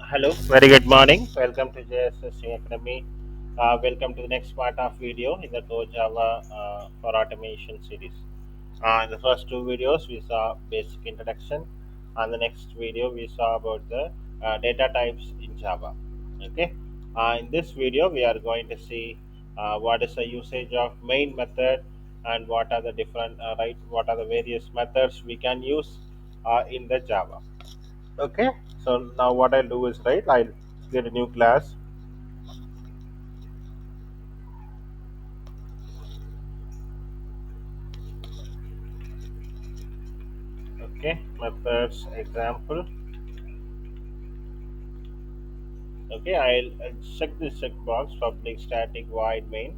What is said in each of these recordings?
Hello, very good morning. Welcome to JSS Academy. Welcome to the next part of video in the Go Java for Automation series. In the first two videos, we saw basic introduction. On the next video, we saw about the data types in Java. Okay. In this video, we are going to see what is the usage of main method and what are the different what are the various methods we can use in the Java. Okay, so now what I'll do is I'll get a new class. Okay, methods example. Okay, I'll check this checkbox public static void main.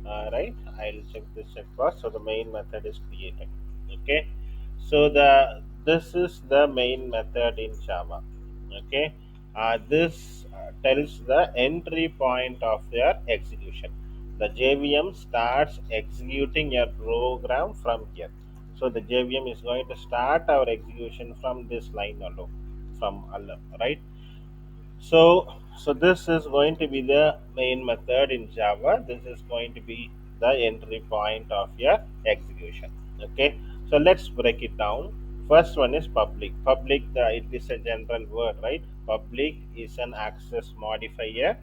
I'll check this checkbox so the main method is created. Okay, so this is the main method in Java. Okay, this tells the entry point of your execution. The JVM starts executing your program from here. So the JVM is going to start our execution from this line alone, from alone, right? So this is going to be the main method in Java. This is going to be the entry point of your execution. Okay. So let's break it down. First one is public. Public, it is a general word, right? Public is an access modifier.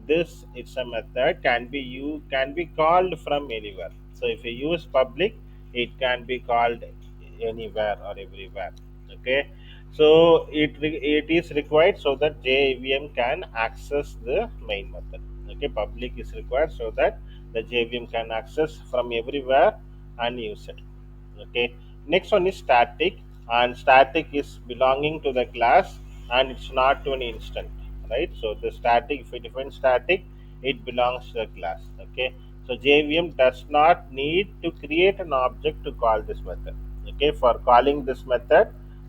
This it's a method can be called from anywhere. So if you use public, it can be called anywhere or everywhere. Okay, so it is required so that JVM can access the main method. Okay, public is required so that the JVM can access from everywhere and use it. Okay, next one is static, and static is belonging to the class and it's not to an instant, right? So the static, if we define static, it belongs to the class. Okay, so JVM does not need to create an object to call this method. Okay, for calling this method,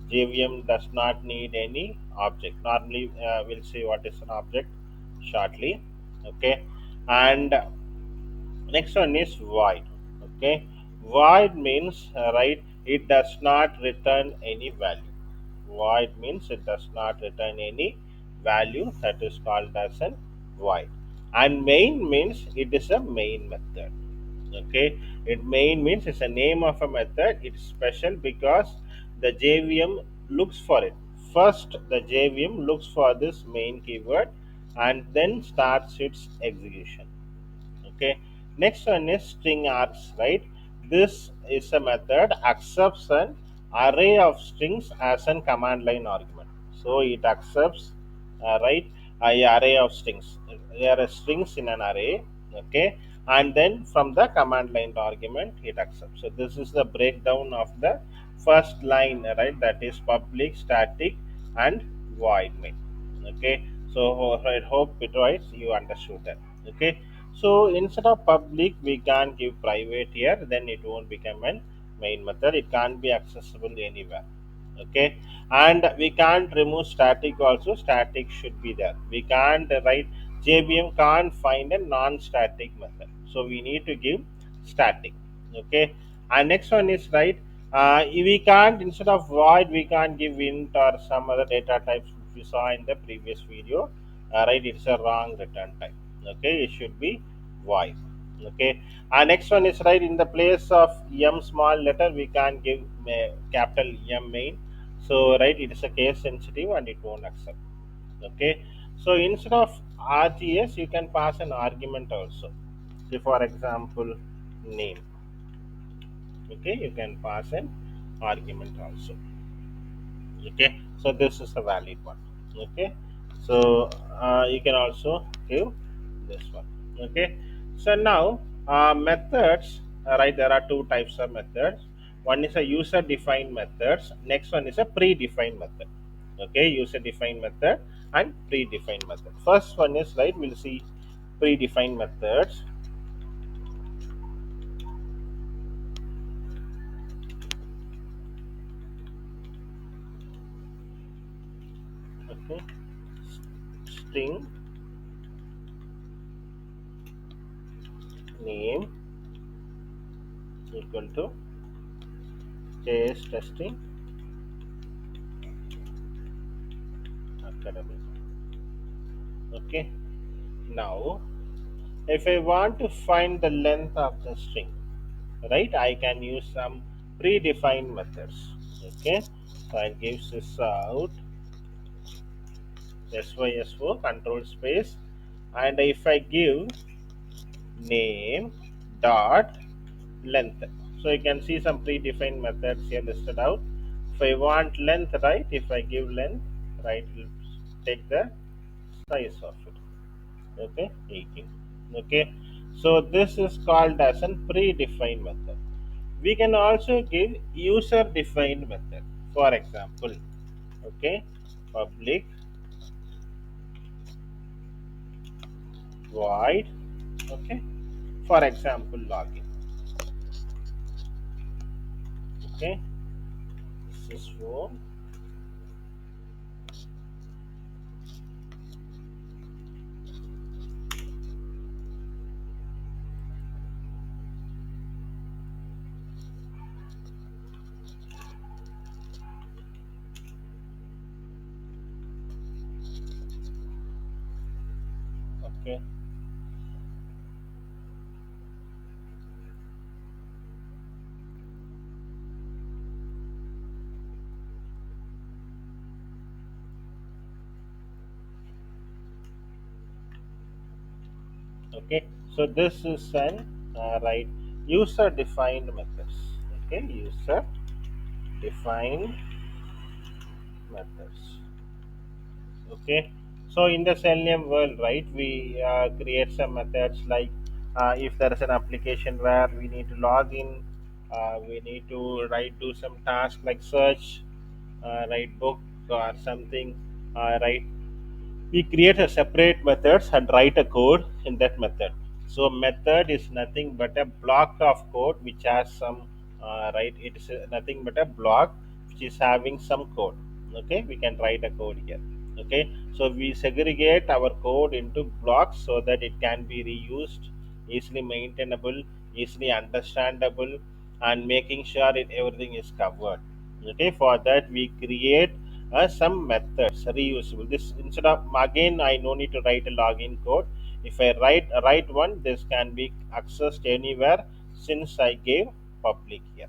JVM does not need any object. Normally, we'll see what is an object shortly. Okay, and next one is void. Okay, void means it does not return any value. Void means it does not return any value, that is called as an void. And main means it is a main method. Okay, it main means it's a name of a method. It's special because the JVM looks for it. First, the JVM looks for this main keyword and then starts its execution. Okay, next one is string args, right? This is a method accepts an array of strings as a command line argument. So it accepts a array of strings. There are strings in an array. Okay, and then from the command line argument it accepts. So this is the breakdown of the first line, right? That is public, static, and void main. Okay, so I hope it right you understood that. Okay, so instead of public, we can give private here, then it won't become a main method. It can't be accessible anywhere. Okay, and we can't remove static also. Static should be there. We can't write JVM can't find a non-static method. So we need to give static. Okay, and next one is we can't instead of void we can't give int or some other data types which we saw in the previous video. It's a wrong return type. Okay, it should be void. Okay, next one is in the place of m small letter we can give capital M main. So it is a case sensitive and it won't accept. Okay, so instead of RGS you can pass an argument also. Say for example name. Okay, you can pass an argument also. Okay, so this is a valid one. Okay, so you can also give this one. Okay, so now methods, there are two types of methods. One is a user defined methods, next one is a predefined method. Okay, user defined method and predefined method. First one is we'll see predefined methods. Okay, string name equal to JS testing academy. Okay. Now, if I want to find the length of the string, right, I can use some predefined methods. Okay. So I'll give this out SYSO control space, and if I give name dot length, so you can see some predefined methods here listed out. If I want length, right, if I give length, right, will take the size of it. Okay, 18. Okay, so this is called as a predefined method. We can also give user defined method. For example, okay, public void, okay, for example login. Okay, this is for, okay. Okay, so this is an right user defined methods. Okay, user defined methods. Okay, so in the Selenium world, right, we create some methods like if there is an application where we need to log in, we need to write do some task like search, write book or something, write, we create a separate methods and write a code in that method. So method is nothing but a block of code which has some right, it is nothing but a block which is having some code. Okay, we can write a code here. Okay, so we segregate our code into blocks so that it can be reused, easily maintainable, easily understandable, and making sure it everything is covered. Okay, for that we create some methods reusable. This instead of again I no need to write a login code. If I write one, this can be accessed anywhere since I gave public here.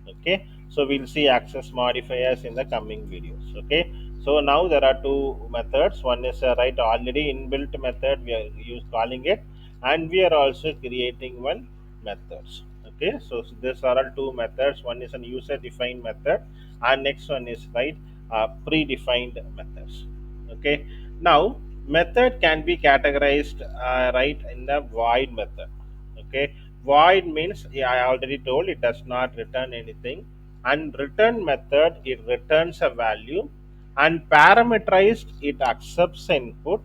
Okay, so we'll see access modifiers in the coming videos. Okay, so now there are two methods. One is a right already inbuilt method we are use calling it, and we are also creating one methods. Okay, so these are all two methods. One is a user defined method, and next one is right predefined methods. Okay, now method can be categorized right in the void method. Okay, void means, yeah, I already told it does not return anything. And return method, it returns a value. And parameterized, it accepts input.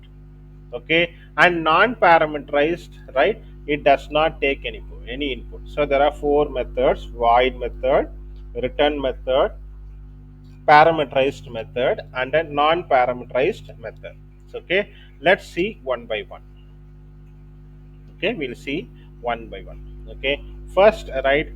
Okay, and non-parameterized, right, it does not take any input. So there are four methods: void method, return method, parameterized method, and a non-parameterized method. Okay, let's see one by one. Okay, we'll see one by one. Okay, first, right,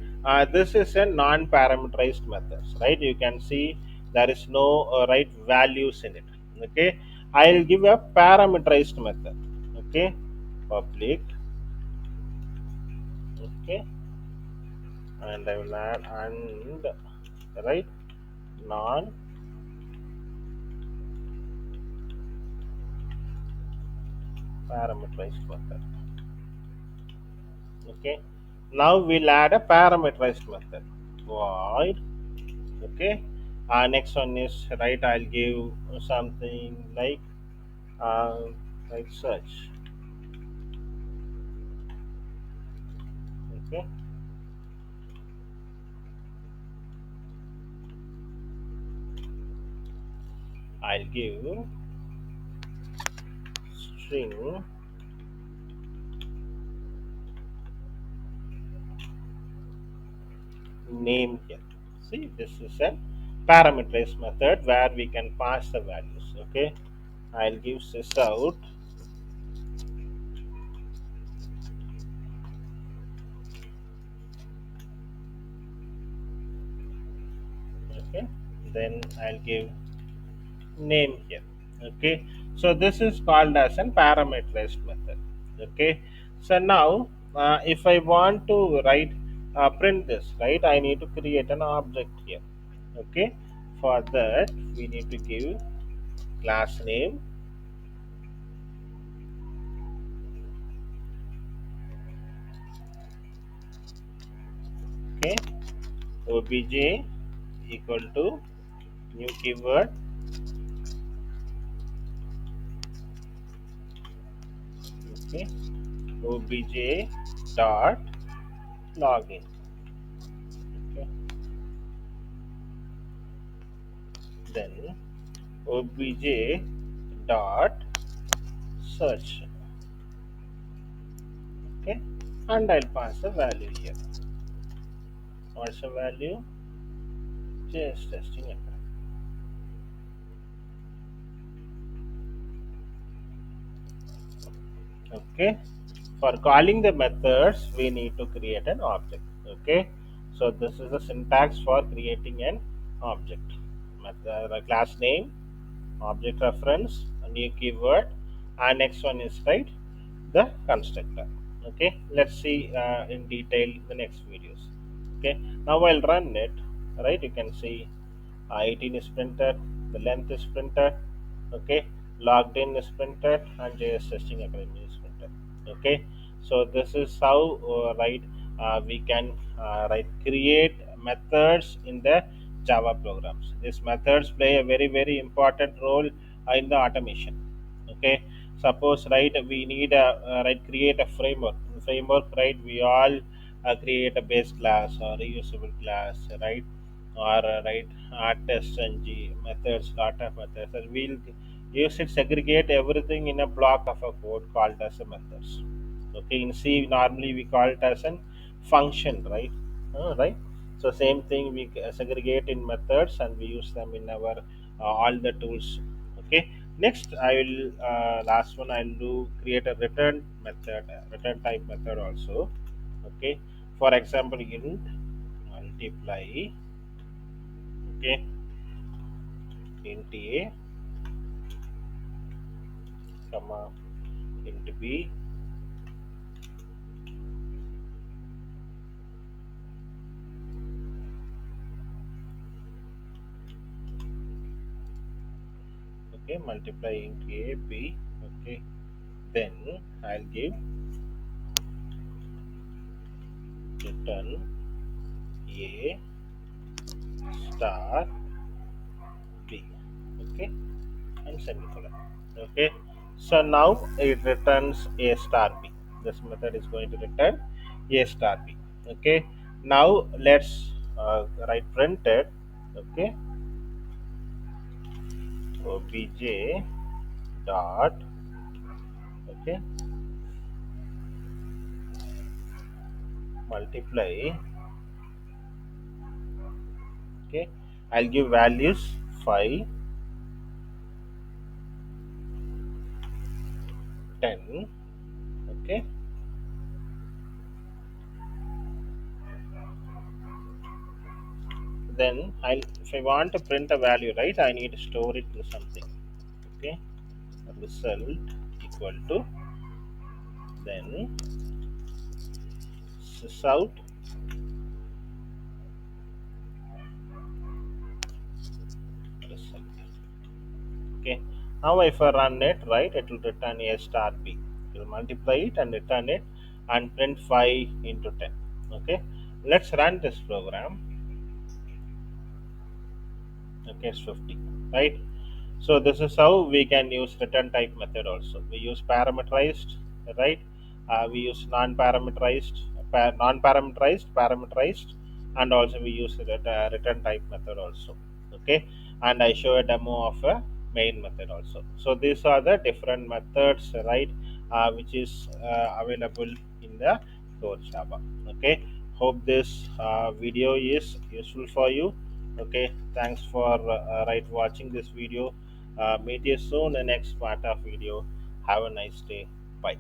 this is a non-parameterized methods, right, you can see there is no right values in it. Okay, I'll give a parameterized method. Okay, public, okay, and I will add and right non-parameterized method. Okay, now we'll add a parameterized method, void. Okay, next one is right, I'll give something like uh, like search. Okay, I'll give string name here. See, this is a parameterized method where we can pass the values. Okay, I'll give this out. Okay, then I'll give name here. Okay, So this is called as an parameterized method. Okay. So now, if I want to write print this, right, I need to create an object here. Okay. For that, we need to give class name. Okay. Obj equal to new keyword. Okay. Obj dot login. Okay. Then obj dot search. Okay. And I'll pass a value here. What's the value? Just testing it. Okay. For calling the methods, we need to create an object. Okay. So this is the syntax for creating an object. Method, class name, object reference, a new keyword, and next one is right the constructor. Okay. Let's see in detail the next videos. Okay. Now I'll run it. Right. You can see 18 is printed, the length is printed, okay, logged in is printed, and JS testing academy is printed. Okay, so this is how right we can create methods in the Java programs. These methods play a very important role in the automation. Okay, suppose we need a create a framework, right, we all create a base class or reusable class, right, or test ng methods, lot of methods, and we'll use it segregate everything in a block of a code called as a methods. Okay, in C normally we call it as an function, right? Right. So same thing we segregate in methods and we use them in our all the tools. Okay. Next, I will last one I'll do create a return method, return type method also. Okay. For example, int multiply. Okay, int a comma int b. Okay, multiply int a b. Okay, then I'll give return a star b. Okay, and semicolon. Okay, so now it returns a star b. This method is going to return a star b. Okay, now let's write printed. Okay, obj dot, okay, multiply. Okay, I'll give values 5, 10. Okay, then I'll if I want to print a value, right, I need to store it to something. Okay, result equal to, then sysout result. Okay, now if I run it, right, it will return a star b. It will multiply it and return it and print 5 into 10. Okay, let's run this program. Okay, it's 50, right? So this is how we can use return type method also. We use parameterized, right? We use non-parameterized, parameterized, and also we use return type method also. Okay, and I show a demo of a main method also. So these are the different methods, right? Which is available in the core Java. Okay, hope this video is useful for you. Okay, thanks for watching this video. Meet you soon in the next part of video. Have a nice day. Bye.